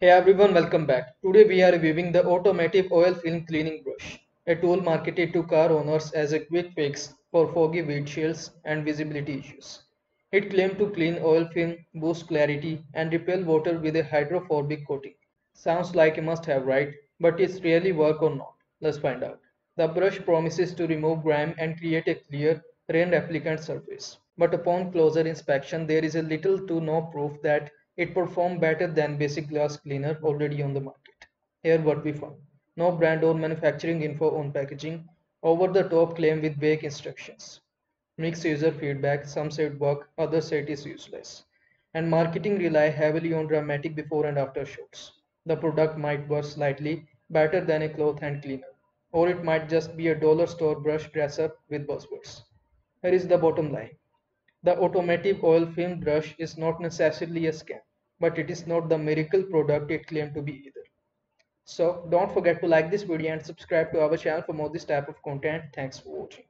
Hey everyone, welcome back. Today we are reviewing the Automotive Oil Film Cleaning Brush, a tool marketed to car owners as a quick fix for foggy windshields and visibility issues. It claimed to clean oil film, boost clarity, and repel water with a hydrophobic coating. Sounds like a must-have, right? But it's really work or not? Let's find out. The brush promises to remove grime and create a clear, rain-replicant surface. But upon closer inspection, there is a little to no proof that it performed better than basic glass cleaner already on the market. Here what we found. No brand or manufacturing info on packaging, over-the-top claim with vague instructions. Mixed user feedback, some say it work, others say it is useless. And marketing rely heavily on dramatic before and after shots. The product might work slightly better than a cloth hand cleaner, or it might just be a dollar store brush dress up with buzzwords. Here is the bottom line. The automotive oil film brush is not necessarily a scam, but it is not the miracle product it claimed to be either. So don't forget to like this video and subscribe to our channel for more this type of content. Thanks for watching.